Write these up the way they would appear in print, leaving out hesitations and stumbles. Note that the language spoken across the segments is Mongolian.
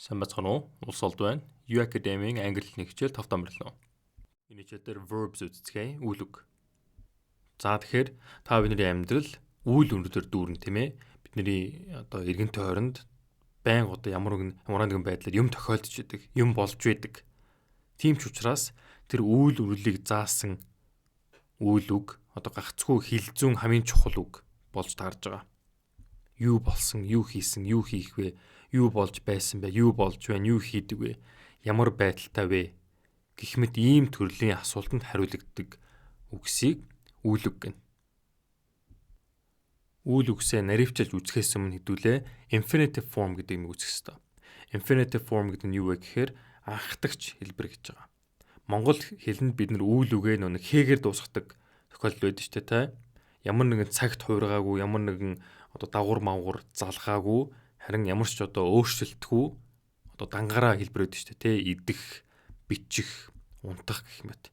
Сайн бацхан уу? Улс олд байна. U Academy-ийн англи хэлний хичээл 5 дамжлаа. Энэ хичээл дээр verbs үздэцгээе, үйл үг. За тэгэхээр та бидний амьдрал үйл өнөдөр дүүрэн тийм ээ. Бидний одоо эргэн тойронд байнга одоо ямар нэгэн байдлаар юм тохиолдож идэг, юм болж байдаг. Тийм ч учраас тэр үйл үрэлийг заасан үйл үг одоо гагцхүү хилзүүн хамгийн чухал үг болж таарж байгаа. Юу болсон, юу хийсэн, юу хийх вэ? Юу болж байсан бэ? Юу болж байна? Юу хийдэг вэ? Ямар байдалтай вэ? Гэх мэт ийм төрлийн асуултанд хариулагддаг үгсийг үйл үг гэнэ. Үйл үгсээ наривчилж үзэхээс өмнө хэдүүлээ infinitive form гэдэг юм үзэх ёстой. Infinitive form гэдэг нь юу вэ гэхээр анхдагч хэлбэр гэж байгаа. Монгол хэлэнд бид нар үйл үгээ нэг хээгэр дуусгадаг тохиолдол байдаг шүү дээ. Ямар нэгэн цагт хуургаагүй, ямар нэгэн одоо дагуур мавгуур залгаагүй, харин ямар ч одоо өөрчлөлтгүй одоо дангаараа хэлбэр өгдөө шүү дээ. Идэх, бичих, унтах гэх мэт.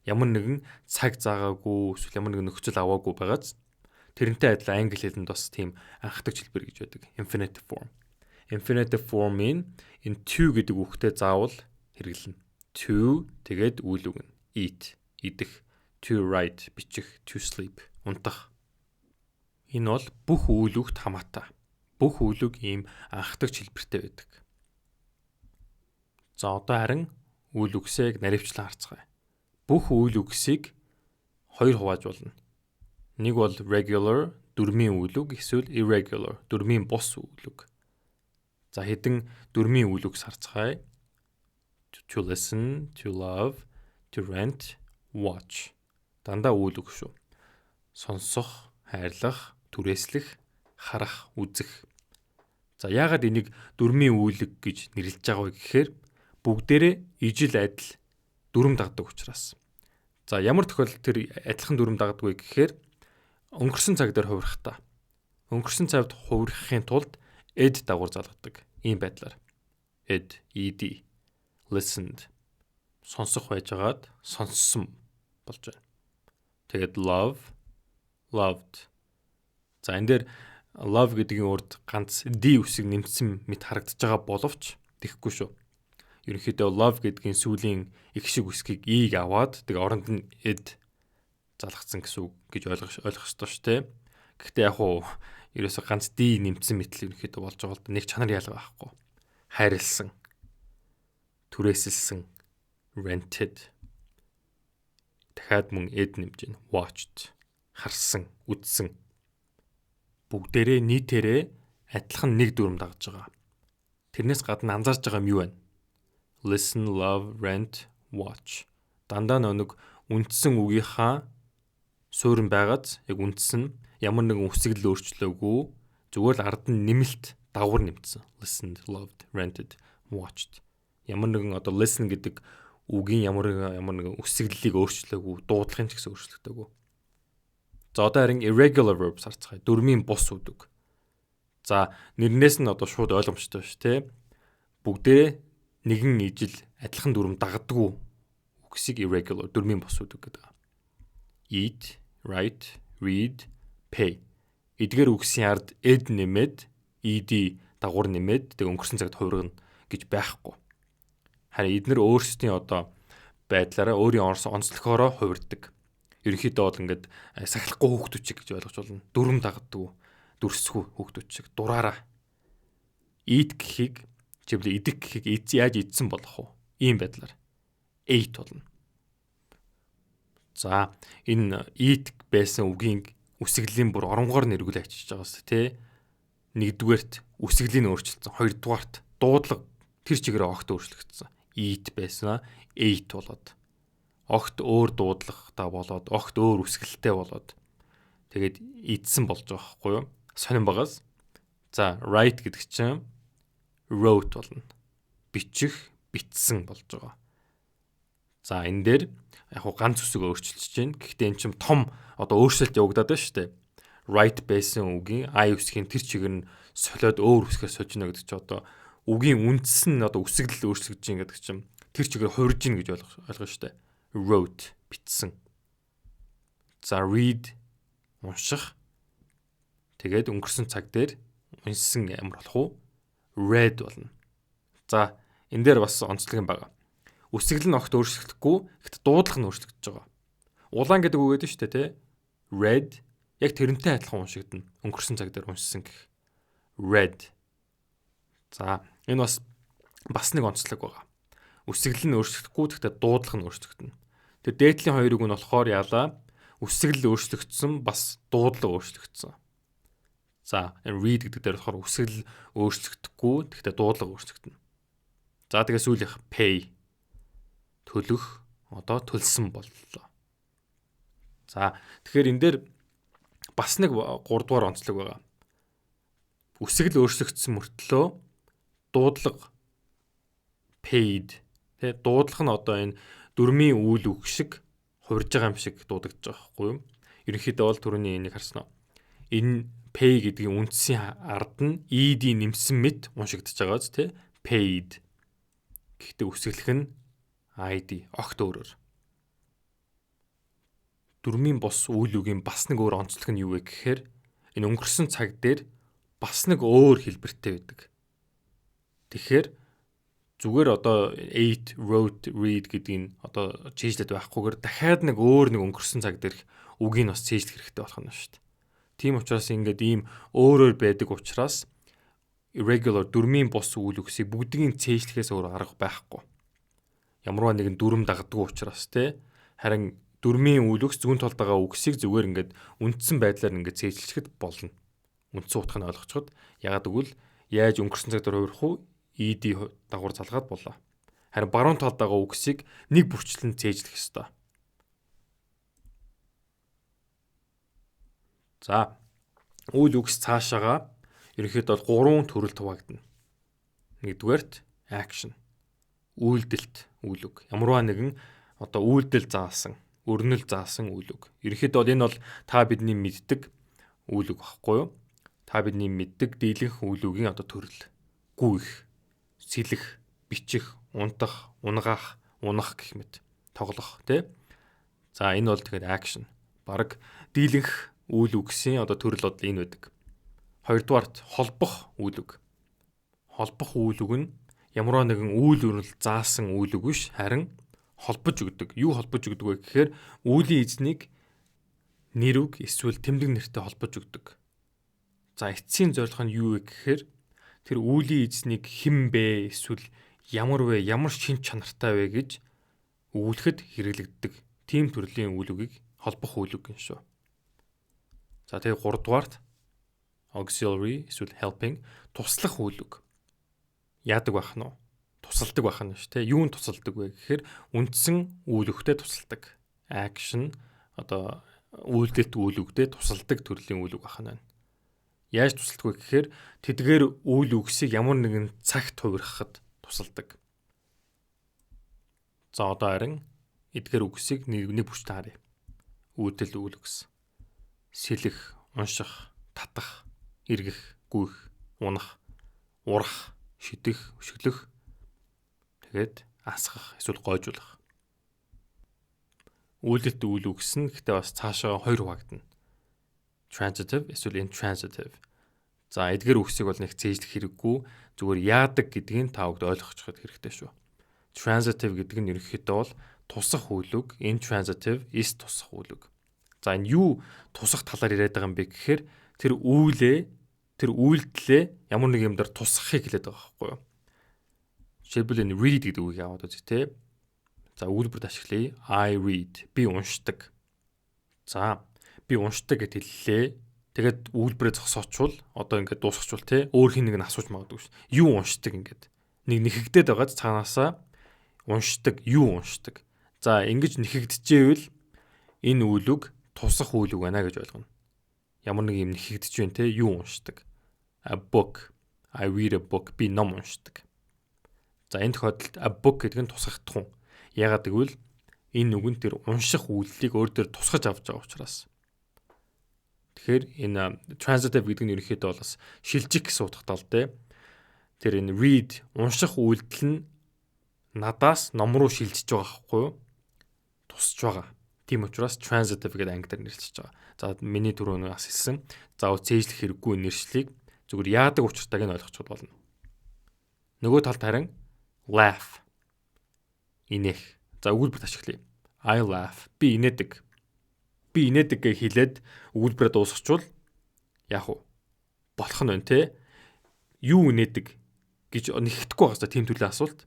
Ямар нэгэн цаг заагаагүй, эсвэл ямар нэгэн нөхцөл аваагүй байгааз тэрнтэй адилхан англи хэлэнд бас тийм анхдагч хэлбэр гэж байдаг. Infinitive form. Infinitive form-ийн энэ to гэдэг үгтэй заавал хэрэглэнэ. To тэгээд үйл үг нь eat, идэх, to write, бичих, to sleep, унтах. Энэ бол бүх үйл үгт хамаатай. Бүх үйл үг ийм анхдагч хэлбэртэй байдаг. За одоо харин үйл үгсийг наривчлан харцгаая. Бүх үйл үгсийг хоёр хуваажуулна. Нэг бол regular, дүрмийн үйл үг, эсвэл irregular, дүрмийн бус үйл үг. За хэдэн дүрмийн үйл үг харцгаая. To listen, to love, to rent, watch. Дандаа үйл үг шүү. Сонсох, хайрлах, түрээслэх, харах, үзэх. За яагаад энийг дүрмийн үйлэг гэж нэрлэж байгаа вэ гэхээр бүгдээрээ ижил адил дүрм дагдаг учраас. За ямар тохиолдолд тэр адилхан дүрм дагдаг вэ гэхээр өнгөрсөн цаг дээр хувирахтаа. Өнгөрсөн цагт хувирахын тулд ed дагуур залгадаг. Ийм байдлаар. Ed, listened. Сонсох байжгаад сонссон болж байна. Тэгээд love, loved. За энэ дээр love гэдгийн урд ганц d үсэг нэмсэн мэт харагдаж байгаа боловч тэгэхгүй шүү. Ерөнхийдөө love гэдгийн сүүлийн их шиг үсгийг e-г аваад тэгээ оронд нь ed залгацсан гэсэн үг гэж ойлгох ёстой шүү дээ. Гэхдээ яг уу ерөөсө ганц d нэмсэн мэтэл ерөнхийдөө болж байгаа бол нэг чанар ялгаа байхгүй. Хайрлсан, түрээсэлсэн, rented. Дахиад мөн ed нэмж байна. Watched, харсан, үзсэн. Бүгдээрээ нийтээрээ адилхан нэг дүрм дагж байгаа. Тэрнээс гадна анзаарч байгаа юм юу вэ? Listen, love, rent, watch. Дандаа нэг үндсэн үгийнхаа суурин байгааз яг үндсэн ямар нэгэн үсэглэл өөрчлөөгүй зүгээр л ард нь нэмэлт дагавар нэмсэн. Listened, loved, rented, watched. Ямар нэгэн одоо listen гэдэг үгийн ямар нэгэн үсэглэлийг өөрчлөөгүй, дуудлагын ч гэсэн өөрчлөгдөөгүй. За одоо харин irregular verbs харцгаая. Дүрмийн бус үдэг. За нэрнээс нь одоо шууд ойлгомжтой шүү, тэ. Бүгдээ нэгэн ижил адилхан дүрм дагдаг үгсийг irregular дүрмийн бус үдэг гэдэг. Eat, write, read, pay. Эдгээр үгсийн ард ed нэмээд ed дагуур нэмээд тэг өнгөрсөн цагт хувиргана гэж байхгүй. Харин эдгээр өөрсдийн одоо байдлаараа өөрийн онцлогоороо хувирдаг. Ерөнхийдөө бол ингээд сахилахгүй хүүхдүүчиг гэж ойлгож болно. Дүрм дагдаг, дүрсгүй хүүхдүүчиг дураараа. Eat гэхийг чивлэ идэх гэхийг яаж идсэн болох вэ? Ийм байдлаар ate болно. За энэ eat байсан үгийн үсгэлийн бүр оронгоор нэргүүл ачиж байгаа шүү дээ. Нэгдүгээрт үсгэлийн өөрчлөлтсөн. Хоёрдугаарт дуудлага тэр чигээрээ огт өөрчлөгдсөн. Eat байсан ate болоод огт өөр дуудлагатай болоод огт өөр үсгэлтэй болоод тэгээд идсэн болж байгаа байхгүй юу? Сонирн багаас. За write гэдэг чинь wrote болно. Бичих, бичсэн болж байгаа. За энэ дээр яг хуу ганц үсэг өөрчилдөж байна. Гэхдээ эн чинь том одоо өөрчлөлт явагдаад байна шүү дээ. Write байсан үгийн I үсгийн тэр чигээр нь солиод өөр үсгээр сольжно гэдэг чинь одоо үгийн үндэс нь одоо үсэглэл өөрчлөгдөж байна гэдэг чинь тэр чигээр хувирж гин гэж ойлгоо шүү дээ. Wrote, бичсэн. За read, унших. Тэгээд өнгөрсөн цаг дээр уншсан ямар болох вэ? Read болно. За энэ дээр бас онцлог юм байна. Үсгэл нь огт өөрчлөгдөхгүй, гэхдээ дуудлага нь өөрчлөгдөж байгаа. Улаан гэдэг үг гэдэг нь шүү дээ, тэ? Red яг тэрнтэй адилхан уншигдана. Өнгөрсөн цаг дээр уншсан гэх. Red. За энэ бас нэг онцлог байгаа. Үсгэл нь өөрчлөгдөхгүй, гэхдээ дуудлага нь өөрчлөгдөнө. Тэгээ дээдлийн хоёр үг нь болохоор яалаа үсгэл өөрчлөгдсөн, бас дуудлага өөрчлөгдсөн. За энэ read гэдэг дээр болохоор үсгэл өөрчлөгдөхгүй, гэхдээ дуудлага өөрчлөгдөнө. За тэгээ сүүлийнх pay. Төлөх, одоо төлсөн боллоо. За тэгэхээр энэ дээр бас нэг 3 дугаар онцлог байгаа. Үсгэл өөрчлөгдсөн мөртлөө дуудлага paid. Тэгээ дуудлага нь одоо энэ дөрмийн үйл үг шиг хувирж байгаа юм шиг дуудагдаж байгаа байхгүй юу? Ерөнхийдөө бол түрүүний энийг харсан уу? Энэ pay гэдгийн үндсийн ард нь ed нэмсэн мэт уншигдаж байгаа зү тэ? Paid. Гэхдээ үсгэлэх нь id огт өөрөөр. Дөрмийн бос үйл үгийн бас нэг өөр онцлог нь юу вэ гэхээр энэ өнгөрсөн цаг дээр бас нэг өөр хэлбэртэй байдаг. Тэгэхээр зүгээр одоо 8 wrote read гэдгийг одоо чийжлээд байхгүйгээр дахиад нэг өөр нэг өнгөрсөн цаг дээрх үгийг бас чийжлэх хэрэгтэй болох нь шүү дээ. Тийм учраас ингээд ийм өөрөөр байдаг учраас irregular дөрмийн бос үйл үгсийг бүгдийг цээжлэхээс өөр арга байхгүй. Ямарваа нэгэн дүрм дагдаг учраас те харин дөрмийн үйл үгс зүүн талд байгаа үгсийг зүгээр ингээд үндсэн байдлаар ингээд цээжлэхэд болно. Үндсэн утгыг нь ойлгочход ягаад гэвэл яаж өнгөрсөн цаг дээр хувирах уу ed дагавар залгаад болоо. Харин баруун талд байгаа үгсийг нэг бүрчлэн цээжлэх ёстой. За үйл үгс цаашаага ерөнхийдөө 3 төрөлд хуваагдана. Нэгдүгээрт action. Үйлдэлт үйл үг. Ямарваа нэгэн одоо үйлдэл заасан, өрнөл заасан үйл үг. Ерөнхийдөө энэ бол та бидний мэддэг үйл үг багхгүй юу? Та бидний мэддэг дийлэнх үйл үгийн одоо төрөл. Гүйх, сэлэх, бичих, унтах, унгаах, унах гэх мэт. Тоглох, тий? За энэ бол тэгэхээр action. Бараг дийлэнх үйл үгсийн одоо төрөл бодол энэ байдаг. Хоёрдугаарт холбох үйл үг. Холбох үйл үг нь ямарваа нэгэн үйл өрнөл заасан үйл үг биш, харин холбож өгдөг. Юу холбож өгдөг вэ гэхээр үлийн эзнийг нэр үг эсвэл тэмдэг нэртэй холбож өгдөг. За эцсийн зорилго нь юу вэ гэхээр тэр үлийн эзнийг хэн бэ эсвэл ямар вэ, ямар шин чанартай вэ гэж өгүүлэхэд хэрэглэгддэг. Тийм төрлийн үйл үгийг холбох үйл үг гин шүү. За тэгээ 3 дугаарт auxiliary эсвэл helping туслах үйл үг. Яадаг байх нь вэ? Тусалдаг байх нь шүү, тэ. Юунд тусалдаг вэ гэхээр үндсэн үйл өгтөд тусалдаг. Action одоо үйлдэлт үйл өгтөд тусалдаг төрлийн үйл үг байх нь. Яаж тусалдаг вэ гэхээр тэдгээр үйл үгсийг ямар нэгэн цагт хувирахад тусалдаг. За одоо харин эдгээр үгсийг нэг бүрчтэй харъя. Үйлдэл үйл үгс. Сэлэх, унших, татах, эргэх, гүйх, унах, урах, шидэх, өшөглөх, тэгээд асгах, эсвэл гойжуулах. Үйлдэлт үйл үгс нь гэхдээ бас цаашаа 2 хуваагдана. Transitive эсвэл intransitive. За эдгээр үгсийг бол нэг цээжлэх хэрэггүй, зүгээр яадаг гэдгийг та бүгд ойлгочиход хэрэгтэй шүү. Transitive гэдэг нь ерөнхийдөө бол тусах үйл үг, intransitive is тусах үйл үг. За энэ юу тусах талаар яриад байгаа юм бэ гэхээр тэр үйлдэлээ ямар нэг юм дээр тусгахыг хэлээд байгаа байхгүй юу? Жишээлбэл энэ read гэдэг үгийг аваад үзье те. За үйлбэрт ашиглая. I read. Би уншдаг. За би уншдаг гэд хэллээ. Тэгээд үйлбэрээ зогсоочвол одоо ингээд дуусчихвол те өөр хин нэг нь асууж магадгүй ш. Юу уншдаг ингээд. Нэг нэхэгдээд байгаа цаанаасаа уншдаг, юу уншдаг. За ингэж нэхэгдэжээвэл энэ үйл үг тусах үйл үг байна гэж ойлгоно. Ямар нэг юм нэхэгдэж байна те юу уншдаг. A book. I read a book. Би ном уншдаг. За энэ тохиолдолд a book гэдэг нь тусахдах хүн. Яагаад гэвэл энэ үгэнд тэр унших үйлдэлийг өөр дөр тусгаж авч байгаа учраас. Тэгэхээр энэ transitive гэдэг нь ерөнхийдөө бол бас шилжих гэсэн утгатай л дээ. Тэр энэ read унших үйлдэл нь надаас ном руу шилжиж байгаа байхгүй юу? Тусч байгаа. Тийм учраас transitive гэдэг анги дээр нэрлэж байгаа. За миний түрүүний бас хэлсэн. За цээжлэх хэрэггүй нэршлиг зүгээр яадаг учиртайг нь ойлгочиход болно. Нөгөө талд харин laugh. Инех. За өгүүлбэрт ашиглая. I laugh. Би инээдэг. Би инээдэг гэж хэлээд өгүүлбэрээ дуусгачвал яг уу болох нь байна те. Юу инээдэг гэж нэхэхгүй байгаа хэвээр тийм төрлийн асуулт.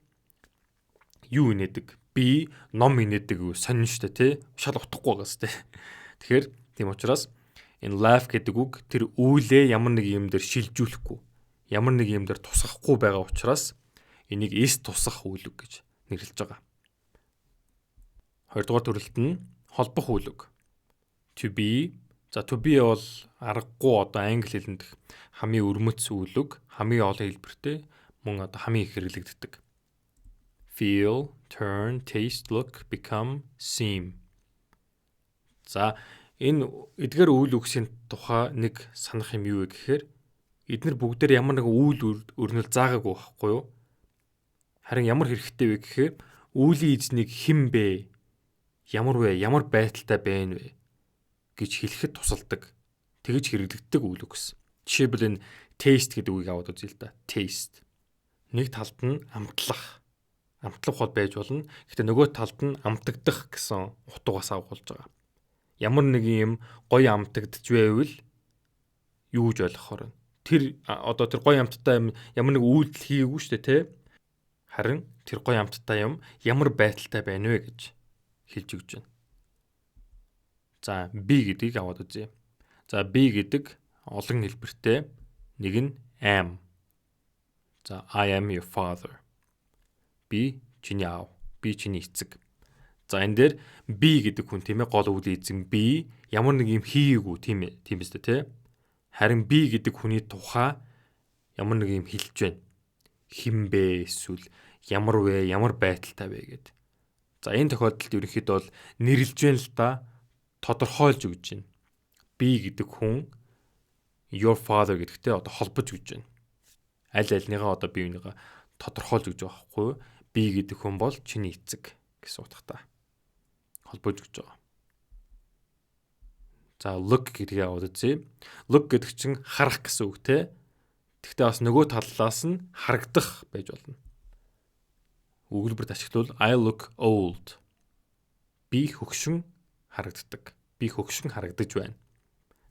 Юу инээдэг? Би ном инээдэг үү? Сонин штэ те. Шал утахгүй байгаа хэвээр. Тэгэхээр тийм учраас энэ laugh гэдэг үг тэр үйлээ ямар нэг юм дээр шилжүүлэхгүй, ямар нэг юм дээр тусгахгүй байгаа учраас энийг эс тусах үйл үг гэж нэрлэж байгаа. Хоёрдугаар төрөлт нь холбох үйл үг. To be. За to be бол аргагүй одоо англи хэлэнд хамгийн өрмөц үйл үг, хамгийн олон хэлбэртэй мөн одоо хамгийн их хэрэглэгддэг. Feel, turn, taste, look, become, seem. За энэ эдгээр үйл үгсийн тухай нэг санах юм юу вэ гэхээр эдгээр бүгдээр ямар нэгэн үйл өрнөл заагаагүй байхгүй юу? Харин ямар хэрэгтэй вэ гэхээр үүлийн эзнийг хэн бэ? Ямар вэ? Ямар байдалтай байна вэ гэж хэлэхэд тусалдаг. Тэгж хэрэглэгддэг үйл үгс. Жишээлбэл энэ taste гэдэг үгийг аваад үзье л да. Taste. Нэг талд нь амтлах. Амтлах бол байж болно. Гэхдээ нөгөө талд нь амтагдах гэсэн утгаас авах болж байгаа. Ямар нэгэн юм гоё амтагдж байвал юу гэж ойлгохоор вэ? Тэр одоо тэр гоё амттай юм ямар нэг үйлдэл хийгээгүй шүү дээ, тэ? Харин тэр гоё амттай юм ямар байдалтай байна вэ гэж хэлж өгч байна. За би гэдгийг аваад үзье. За би гэдэг олон хэлбэртэй. Нэг нь am. За I am your father. Би чиний аав. Би чиний эцэг. За энэ дээр би гэдэг хүн тийм ээ гол үглийн эзэн би ямар нэг юм хийгээгүй тийм ээ. Тийм биз дээ те. Харин би гэдэг хүний тухай ямар нэг юм хэлж байна. Хэн бэ эсвэл ямар вэ? Ямар байдалтай вэ гэд. За энэ тохиолдолд ерөнхийдөө бол нэрлж байна л да. Тодорхойлж өгч байна. Би гэдэг хүн your father гэдэгтэй одоо холбож өгч байна. Аль альныгаа одоо биенийгаа тодорхойлж өгч байгаа байхгүй юу? Би гэдэг хүн бол чиний эцэг гэсэн утгатай холбож өгч байгаа. За look гэдгийг аваад үзье. Look гэдэг чинь харах гэсэн үг те. Гэхдээ бас нөгөө талаас нь харагдах байж болно. Өгүүлбэрт ашиглавал I look old. Би хөгшин харагддаг. Би хөгшин харагдаж байна.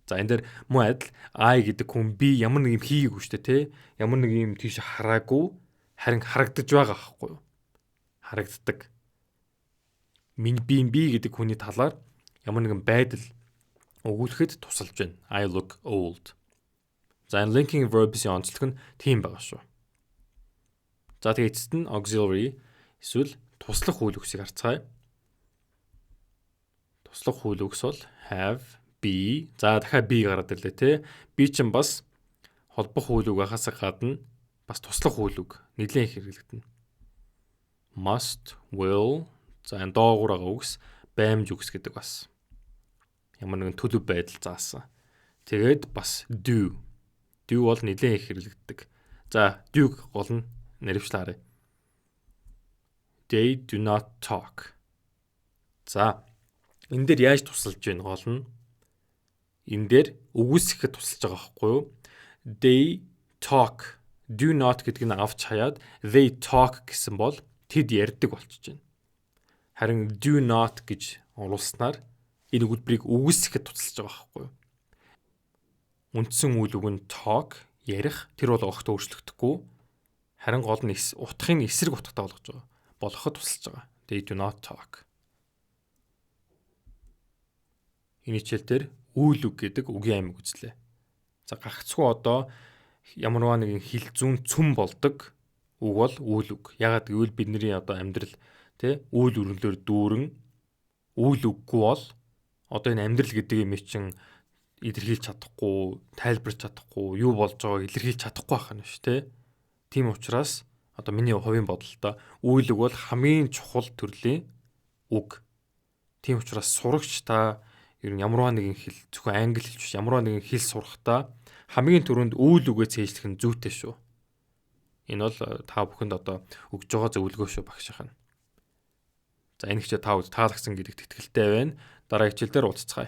За энэ дээр мөн адил I гэдэг хүн би ямар нэг юм хийгээгүй шүү дээ те. Ямар нэг юм тийш хараагүй харин харагдаж байгаа байхгүй юу? Харагддаг. Би гэдэг хүний талаар ямар нэгэн байдал өгүүлэхэд тусалж байна. I look old. За энэ linking verbs-ийн онцлог нь тийм байгаа шүү. За тэгээ эцэст нь auxiliary эсвэл туслах үйл үгсийг харцгаая. Туслах үйл үгс бол have, be. За дахиад be гараад ирлээ те. Би чинь бас холбох үйл үг хасаг гадна бас туслах үйл үг нэлээд их хэрэглэгдэнэ. Must, will. За энэ доогуур байгаа үгс баймж үгс гэдэг бас ямар нэгэн төлөв байдал заасан. Тэгээд бас do. Do бол нэлээд их хэрэглэгддэг. За do гол нь наривчлаа харъя. They do not talk. За энэ дээр яаж тусалж байна гол нь энэ дээр үгүйсгэхэд тусалж байгаа байхгүй юу? They talk. Do not гэдгийг авч хаяад they talk гэсэн бол тэд ярьдаг болчихж байна. Харин do not гэж оруулснаар энэ өгүүлбэрийг үгүйсгэхэд тусалж байгаа байхгүй юу? Үндсэн үйл үг нь talk, ярих, тэр бол огт өөрчлөгдөхгүй. Харин гол нь утгын эсрэг утгатай болгож байгаа. Болгоход тусалж байгаа. They do not talk. Энэ хичээл дээр үйл үг гэдэг үгийн аймаг үзлээ. За гагцхүү одоо ямарваа нэгэн хэл зүүн цөм болдог үг бол үйл үг. Ягаад гэвэл бидний одоо амьдрал тий үйл өрнөлөөр дүүрэн үйл үггүй бол одоо энэ амьдрал гэдэг юм чинь илэрхийлж чадахгүй, тайлбарч чадахгүй, юу болж байгааг илэрхийлж чадахгүй байх нь шүү тий. Тийм учраас одоо миний хувийн бодолтой үйл үг бол хамгийн чухал төрлийн үг. Тийм учраас сурагч та ер нь ямарваа нэгэн хэл зөвхөн англи хэлч биш ямарваа нэгэн хэл сурахдаа хамгийн түрүүнд үйл үгээ цээжлэх нь зүйтэй шүү. Энэ бол та бүхэнд одоо өгж байгаа зөвлөгөө шүү багш ахна. За энэ хичээл та таалагсан гэдэгт итгэлтэй байна. Дараа хичээл дээр уулзцгаая.